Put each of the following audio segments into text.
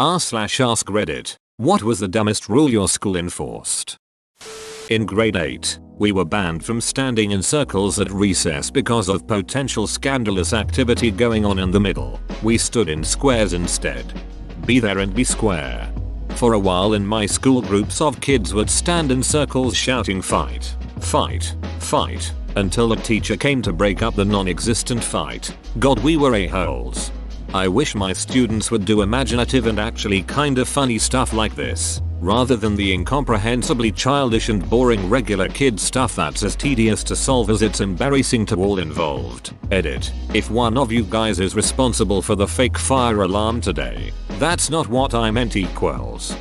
r/ask Reddit. What was the dumbest rule your school enforced? In grade 8, we were banned from standing in circles at recess because of potential scandalous activity going on in the middle. We stood in squares instead. Be there and be square. For a while in my school, groups of kids would stand in circles shouting fight, fight, fight, until a teacher came to break up the non-existent fight. God, we were a-holes. I wish my students would do imaginative and actually kinda funny stuff like this, rather than the incomprehensibly childish and boring regular kid stuff that's as tedious to solve as it's embarrassing to all involved. Edit. If one of you guys is responsible for the fake fire alarm today, that's not what I meant equals.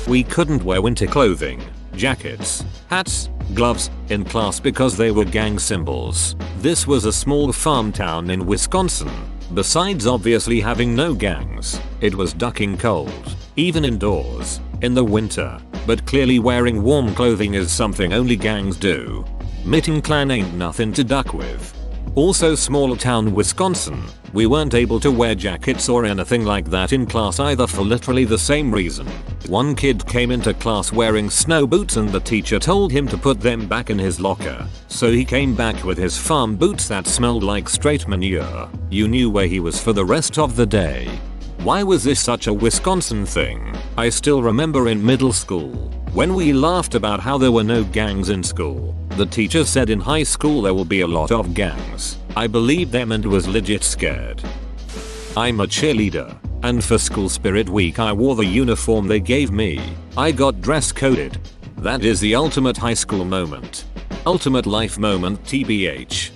We couldn't wear winter clothing, jackets, hats, gloves in class because they were gang symbols. This was a small farm town in Wisconsin. Besides obviously having no gangs, it was ducking cold, even indoors, in the winter, but clearly wearing warm clothing is something only gangs do. Mitten Clan ain't nothing to duck with. Also small town Wisconsin, we weren't able to wear jackets or anything like that in class either for literally the same reason. One kid came into class wearing snow boots and the teacher told him to put them back in his locker. So he came back with his farm boots that smelled like straight manure. You knew where he was for the rest of the day. Why was this such a Wisconsin thing? I still remember in middle school, when we laughed about how there were no gangs in school, the teacher said in high school there will be a lot of gangs. I believed them and was legit scared. I'm a cheerleader, and for school spirit week I wore the uniform they gave me. I got dress coded. That is the ultimate high school moment. Ultimate life moment TBH.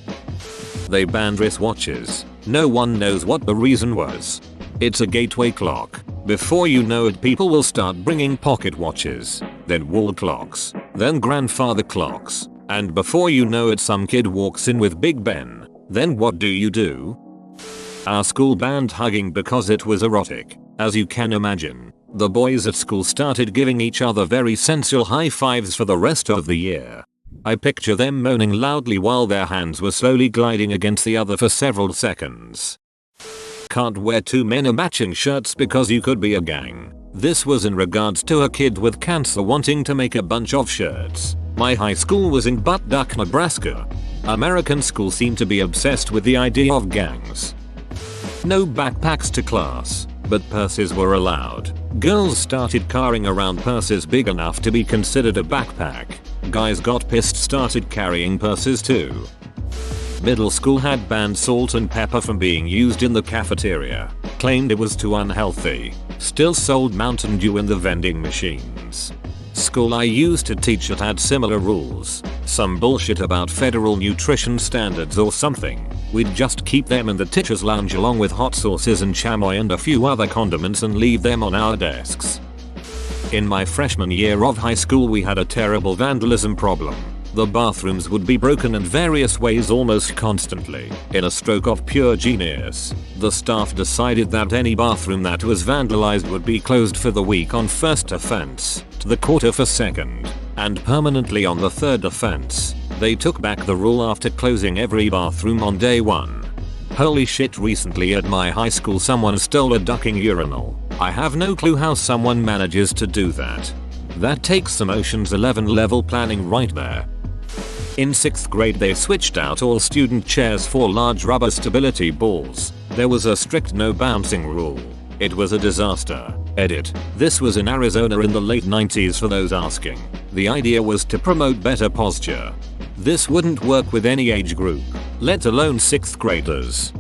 They banned wristwatches. No one knows what the reason was. It's a gateway clock. Before you know it, people will start bringing pocket watches, then wall clocks, then grandfather clocks, and before you know it some kid walks in with Big Ben. Then what do? Our school banned hugging because it was erotic. As you can imagine, the boys at school started giving each other very sensual high fives for the rest of the year. I picture them moaning loudly while their hands were slowly gliding against the other for several seconds. Can't wear two men in matching shirts because you could be a gang. This was in regards to a kid with cancer wanting to make a bunch of shirts. My high school was in Duct, Nebraska. American schools seem to be obsessed with the idea of gangs. No backpacks to class, but purses were allowed. Girls started carrying around purses big enough to be considered a backpack. Guys got pissed, started carrying purses too. Middle school had banned salt and pepper from being used in the cafeteria. Claimed it was too unhealthy. Still sold Mountain Dew in the vending machines. School I used to teach at had similar rules. Some bullshit about federal nutrition standards or something. We'd just keep them in the teacher's lounge along with hot sauces and chamoy and a few other condiments and leave them on our desks. In my freshman year of high school we had a terrible vandalism problem. The bathrooms would be broken in various ways almost constantly. In a stroke of pure genius, the staff decided that any bathroom that was vandalized would be closed for the week on first offense, to the quarter for second, and permanently on the third offense. They took back the rule after closing every bathroom on day 1. Holy shit, recently at my high school someone stole a ducking urinal. I have no clue how someone manages to do that. That takes some Ocean's 11 level planning right there. In 6th grade they switched out all student chairs for large rubber stability balls. There was a strict no bouncing rule. It was a disaster. Edit. This was in Arizona in the late 90s for those asking. The idea was to promote better posture. This wouldn't work with any age group, let alone 6th graders.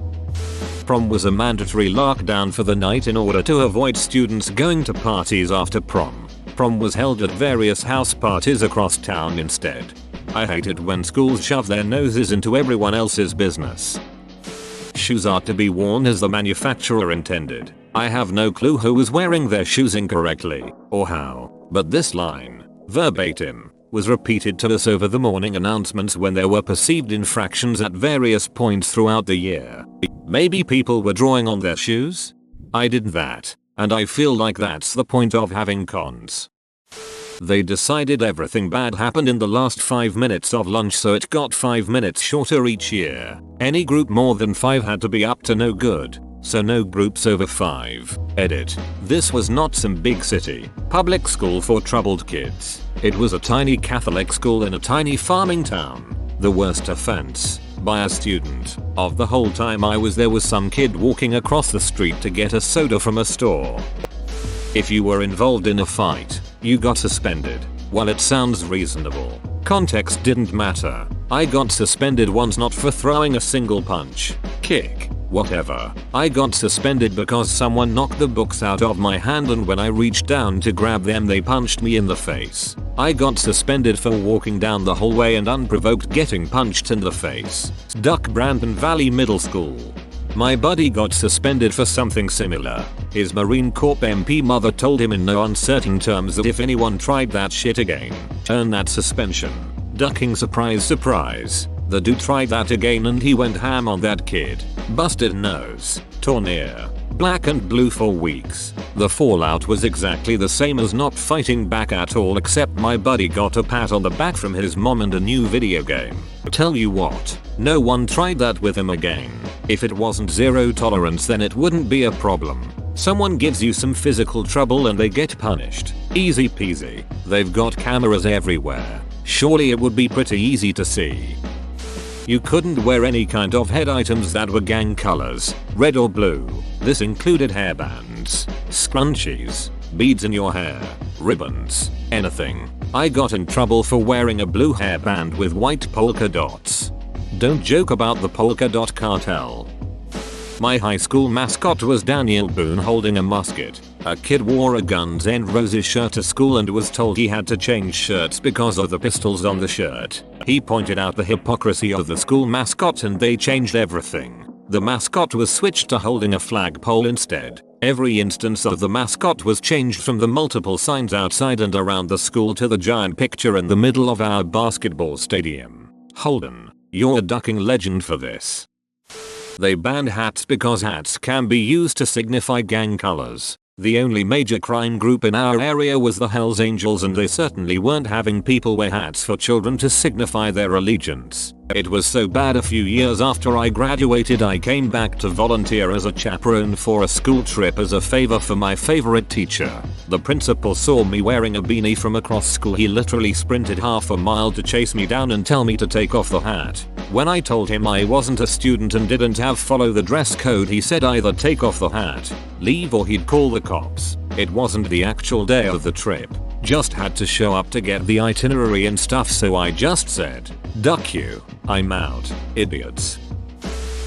Prom was a mandatory lockdown for the night in order to avoid students going to parties after prom. Prom was held at various house parties across town instead. I hated when schools shove their noses into everyone else's business. Shoes are to be worn as the manufacturer intended. I have no clue who was wearing their shoes incorrectly, or how, but this line, verbatim, was repeated to us over the morning announcements when there were perceived infractions at various points throughout the year. Maybe people were drawing on their shoes? I did that, and I feel like that's the point of having cons. They decided everything bad happened in the last 5 minutes of lunch, so it got 5 minutes shorter each year. Any group more than 5 had to be up to no good. so no groups over 5. Edit. This was not some big city public school for troubled kids. It was a tiny Catholic school in a tiny farming town. The worst offense by a student of the whole time I was there was some kid walking across the street to get a soda from a store. If you were involved in a fight, you got suspended. While it sounds reasonable, context didn't matter. I got suspended once, not for throwing a single punch, kick, whatever. I got suspended because someone knocked the books out of my hand, and when I reached down to grab them they punched me in the face. I got suspended for walking down the hallway and unprovoked getting punched in the face. Duct, Brandon Valley Middle School. My buddy got suspended for something similar. His Marine Corps MP mother told him in no uncertain terms that if anyone tried that shit again, earn that suspension. Ducking, surprise surprise. The dude tried that again and he went ham on that kid. Busted nose, torn ear, black and blue for weeks. The fallout was exactly the same as not fighting back at all, except my buddy got a pat on the back from his mom and a new video game. Tell you what, no one tried that with him again. If it wasn't zero tolerance then it wouldn't be a problem. Someone gives you some physical trouble and they get punished. Easy peasy. They've got cameras everywhere. Surely it would be pretty easy to see. You couldn't wear any kind of head items that were gang colors, red or blue. This included hairbands, scrunchies, beads in your hair, ribbons, anything. I got in trouble for wearing a blue hairband with white polka dots. Don't joke about the polka dot cartel. My high school mascot was Daniel Boone holding a musket. A kid wore a Guns N' Roses shirt to school and was told he had to change shirts because of the pistols on the shirt. He pointed out the hypocrisy of the school mascot and they changed everything. The mascot was switched to holding a flagpole instead. Every instance of the mascot was changed from the multiple signs outside and around the school to the giant picture in the middle of our basketball stadium. Holden, you're a ducking legend for this. They banned hats because hats can be used to signify gang colors. The only major crime group in our area was the Hells Angels, and they certainly weren't having people wear hats for children to signify their allegiance. It was so bad a few years after I graduated I came back to volunteer as a chaperone for a school trip as a favor for my favorite teacher. The principal saw me wearing a beanie from across school. He literally sprinted half a mile to chase me down and tell me to take off the hat. When I told him I wasn't a student and didn't have follow the dress code, he said either take off the hat, leave, or he'd call the cops. It wasn't the actual day of the trip. Just had to show up to get the itinerary and stuff, so I just said, "Duck you, I'm out, idiots."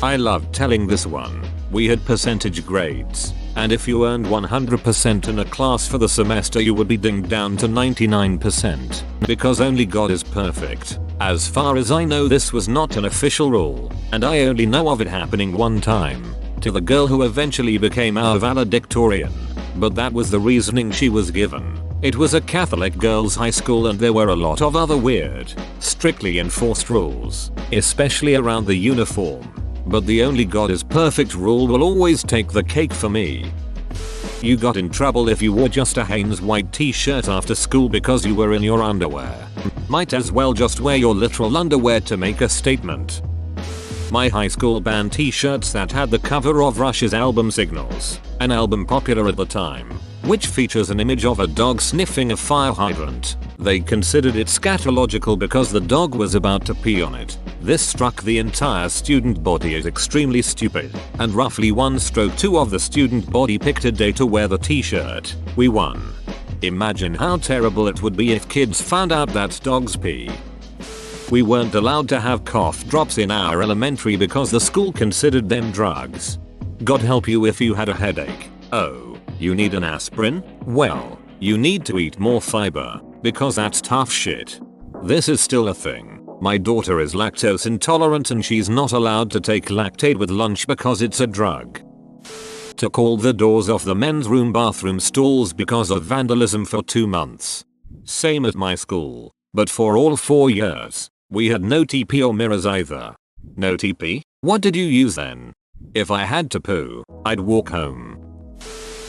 I loved telling this one. We had percentage grades, and if you earned 100% in a class for the semester you would be dinged down to 99%. Because only God is perfect. As far as I know this was not an official rule, and I only know of it happening one time. To the girl who eventually became our valedictorian. But that was the reasoning she was given. It was a Catholic girls' high school and there were a lot of other weird, strictly enforced rules, especially around the uniform. But the only God is perfect rule will always take the cake for me. You got in trouble if you wore just a Hanes white t-shirt after school because you were in your underwear. Might as well just wear your literal underwear to make a statement. My high school banned t-shirts that had the cover of Rush's album Signals, an album popular at the time, which features an image of a dog sniffing a fire hydrant. They considered it scatological because the dog was about to pee on it. This struck the entire student body as extremely stupid, and roughly 1/2 of the student body picked a day to wear the t-shirt. We won. Imagine how terrible it would be if kids found out that dogs pee. We weren't allowed to have cough drops in our elementary because the school considered them drugs. God help you if you had a headache. Oh, you need an aspirin? Well, you need to eat more fiber, because that's tough shit. This is still a thing. My daughter is lactose intolerant and she's not allowed to take Lactaid with lunch because it's a drug. Took all the doors off the men's room bathroom stalls because of vandalism for 2 months. Same at my school, but for all 4 years. We had no TP or mirrors either. No TP? What did you use then? If I had to poo, I'd walk home.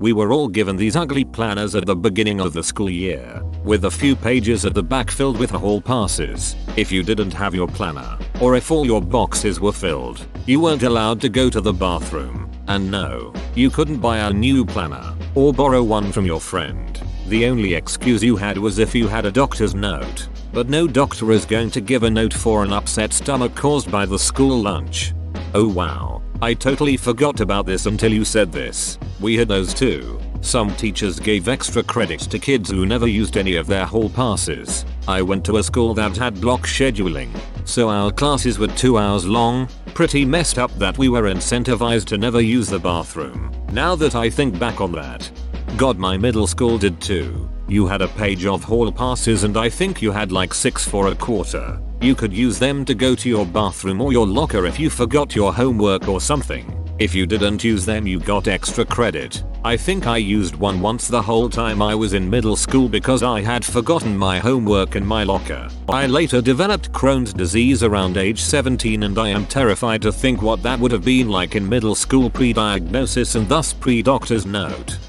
We were all given these ugly planners at the beginning of the school year, with a few pages at the back filled with hall passes. If you didn't have your planner, or if all your boxes were filled, you weren't allowed to go to the bathroom. And no, you couldn't buy a new planner or borrow one from your friend. The only excuse you had was if you had a doctor's note. But no doctor is going to give a note for an upset stomach caused by the school lunch. Oh wow, I totally forgot about this until you said this. We had those too. Some teachers gave extra credits to kids who never used any of their hall passes. I went to a school that had block scheduling, so our classes were 2 hours long. Pretty messed up that we were incentivized to never use the bathroom. Now that I think back on that. God, my middle school did too. You had a page of hall passes and I think you had like 6 for a quarter. You could use them to go to your bathroom or your locker if you forgot your homework or something. If you didn't use them you got extra credit. I think I used one once the whole time I was in middle school because I had forgotten my homework in my locker. I later developed Crohn's disease around age 17 and I am terrified to think what that would have been like in middle school pre-diagnosis and thus pre-doctor's note.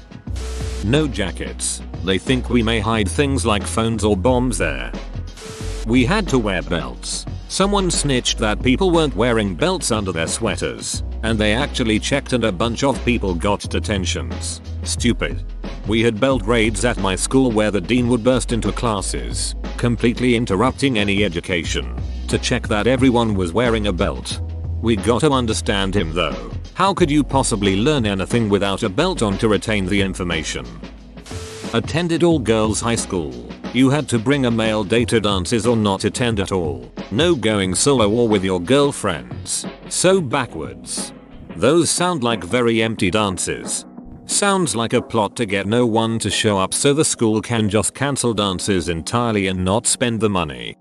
No jackets. They think we may hide things like phones or bombs there. We had to wear belts. Someone snitched that people weren't wearing belts under their sweaters, and they actually checked and a bunch of people got detentions. Stupid. We had belt raids at my school where the dean would burst into classes, completely interrupting any education, to check that everyone was wearing a belt. We got to understand him though. How could you possibly learn anything without a belt on to retain the information? Attended all girls high school. You had to bring a male date to dances or not attend at all. No going solo or with your girlfriends. So backwards. Those sound like very empty dances. Sounds like a plot to get no one to show up so the school can just cancel dances entirely and not spend the money.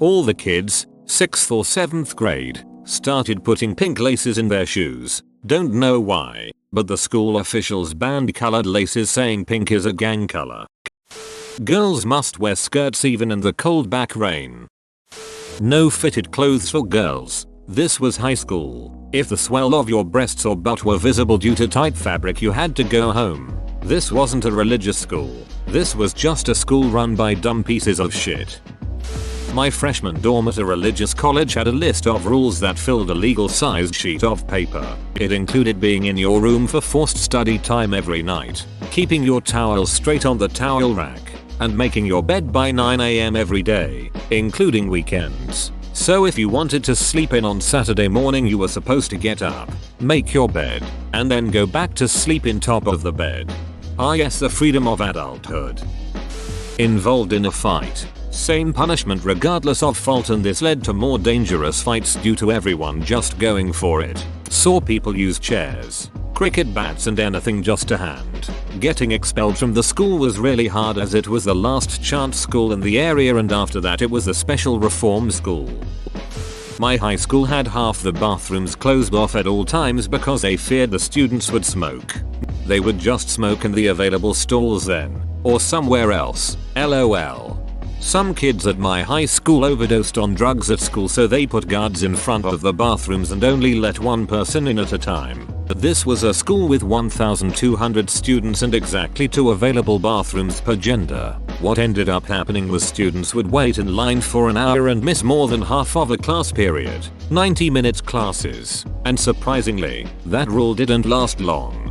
All the kids, 6th or 7th grade, started putting pink laces in their shoes. Don't know why, but the school officials banned colored laces saying pink is a gang color. Girls must wear skirts even in the cold back rain. No fitted clothes for girls. This was high school. If the swell of your breasts or butt were visible due to tight fabric you had to go home. This wasn't a religious school. This was just a school run by dumb pieces of shit. My freshman dorm at a religious college had a list of rules that filled a legal-sized sheet of paper. It included being in your room for forced study time every night, keeping your towel straight on the towel rack, and making your bed by 9 AM every day, including weekends. So if you wanted to sleep in on Saturday morning you were supposed to get up, make your bed, and then go back to sleep in top of the bed. Ah yes, the freedom of adulthood. Involved in a fight. Same punishment regardless of fault, and this led to more dangerous fights due to everyone just going for it. Saw people use chairs, cricket bats and anything just to hand. Getting expelled from the school was really hard as it was the last chance school in the area and after that it was a special reform school. My high school had half the bathrooms closed off at all times because they feared the students would smoke. They would just smoke in the available stalls then, or somewhere else, LOL. Some kids at my high school overdosed on drugs at school so they put guards in front of the bathrooms and only let one person in at a time. This was a school with 1,200 students and exactly 2 available bathrooms per gender. What ended up happening was students would wait in line for an hour and miss more than half of a class period, 90-minute classes, and surprisingly, that rule didn't last long.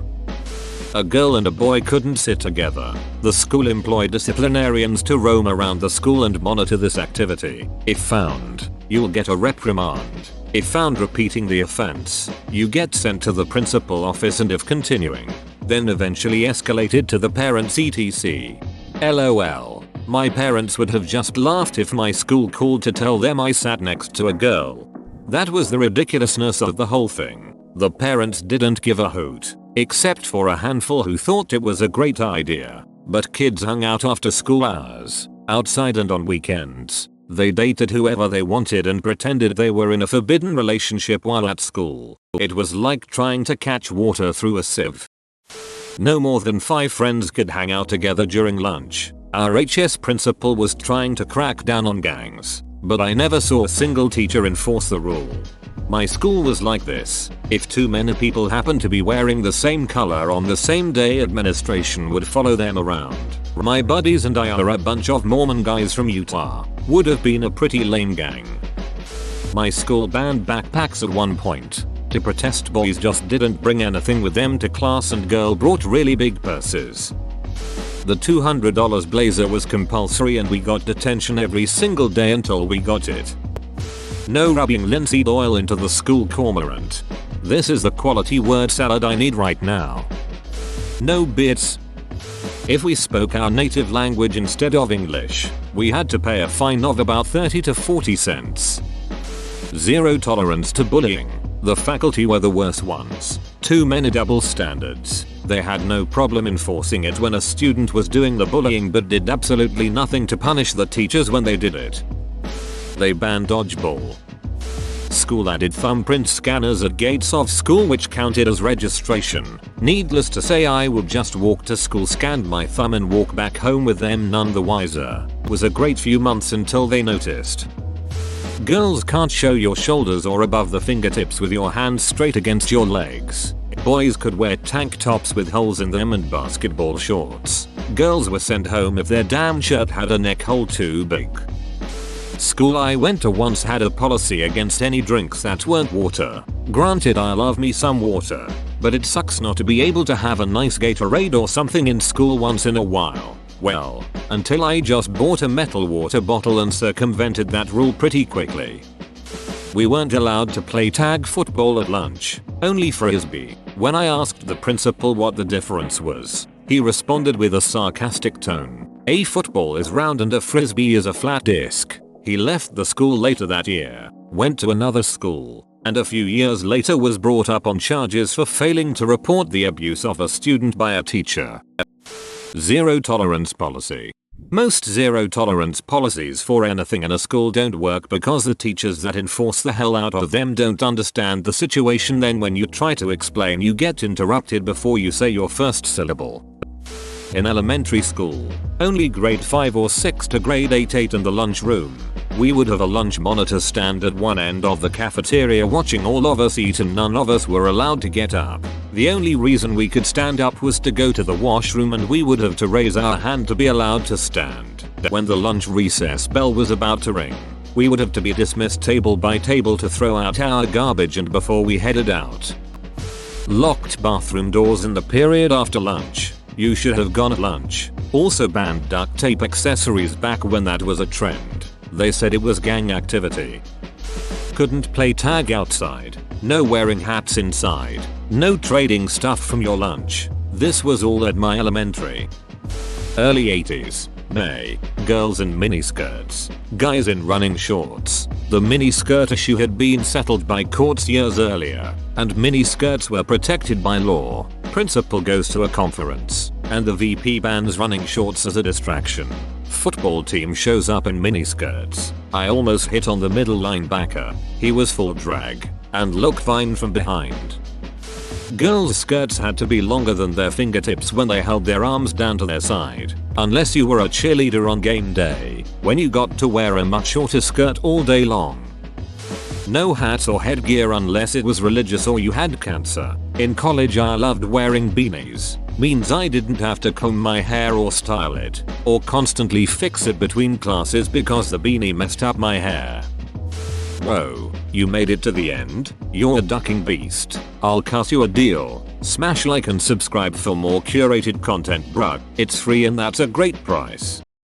A girl and a boy couldn't sit together. The school employed disciplinarians to roam around the school and monitor this activity. If found, you'll get a reprimand. If found repeating the offense, you get sent to the principal office, and if continuing, then eventually escalated to the parents etc. LOL. My parents would have just laughed if my school called to tell them I sat next to a girl. That was the ridiculousness of the whole thing. The parents didn't give a hoot. Except for a handful who thought it was a great idea. But kids hung out after school hours, outside and on weekends. They dated whoever they wanted and pretended they were in a forbidden relationship while at school. It was like trying to catch water through a sieve. No more than 5 friends could hang out together during lunch. Our HS principal was trying to crack down on gangs, but I never saw a single teacher enforce the rule. My school was like this. If too many people happened to be wearing the same color on the same day, administration would follow them around. My buddies and I are a bunch of Mormon guys from Utah. Would have been a pretty lame gang. My school banned backpacks at one point. To protest, boys just didn't bring anything with them to class and girl brought really big purses. The $200 blazer was compulsory and we got detention every single day until we got it. No rubbing linseed oil into the school cormorant. This is the quality word salad I need right now. No bits. If we spoke our native language instead of English, we had to pay a fine of about 30 to 40 cents. Zero tolerance to bullying. The faculty were the worst ones. Too many double standards. They had no problem enforcing it when a student was doing the bullying but did absolutely nothing to punish the teachers when they did it. They banned Dodgeball. School added thumbprint scanners at gates of school which counted as registration. Needless to say, I would just walk to school, scan my thumb and walk back home with them none the wiser. Was a great few months until they noticed. Girls can't show your shoulders or above the fingertips with your hands straight against your legs. Boys could wear tank tops with holes in them and basketball shorts. Girls were sent home if their damn shirt had a neck hole too big. School I went to once had a policy against any drinks that weren't water. Granted, I love me some water, but it sucks not to be able to have a nice Gatorade or something in school once in a while. Well, until I just bought a metal water bottle and circumvented that rule pretty quickly. We weren't allowed to play tag football at lunch, only Frisbee. When I asked the principal what the difference was, he responded with a sarcastic tone. A football is round and a Frisbee is a flat disc. He left the school later that year, went to another school, and a few years later was brought up on charges for failing to report the abuse of a student by a teacher. Zero tolerance policy. Most zero tolerance policies for anything in a school don't work because the teachers that enforce the hell out of them don't understand the situation. Then when you try to explain, you get interrupted before you say your first syllable. In elementary school, only grade 5 or 6 to grade 8 in the lunchroom. We would have a lunch monitor stand at one end of the cafeteria watching all of us eat, and none of us were allowed to get up. The only reason we could stand up was to go to the washroom, and we would have to raise our hand to be allowed to stand. When the lunch recess bell was about to ring, we would have to be dismissed table by table to throw out our garbage and before we headed out. Locked bathroom doors in the period after lunch. You should have gone at lunch. Also banned duct tape accessories back when that was a trend. They said it was gang activity. Couldn't play tag outside. No wearing hats inside. No trading stuff from your lunch. This was all at my elementary. Early 80s. May. Girls in miniskirts. Guys in running shorts. The miniskirt issue had been settled by courts years earlier, and miniskirts were protected by law. Principal goes to a conference, and the VP bans running shorts as a distraction. Football team shows up in miniskirts. I almost hit on the middle linebacker. He was full drag, and looked fine from behind. Girls' skirts had to be longer than their fingertips when they held their arms down to their side, unless you were a cheerleader on game day, when you got to wear a much shorter skirt all day long. No hats or headgear unless it was religious or you had cancer. In college I loved wearing beanies. Means I didn't have to comb my hair or style it, or constantly fix it between classes because the beanie messed up my hair. Whoa, you made it to the end? You're a ducking beast. I'll cut you a deal. Smash like and subscribe for more curated content, bruh. It's free and that's a great price.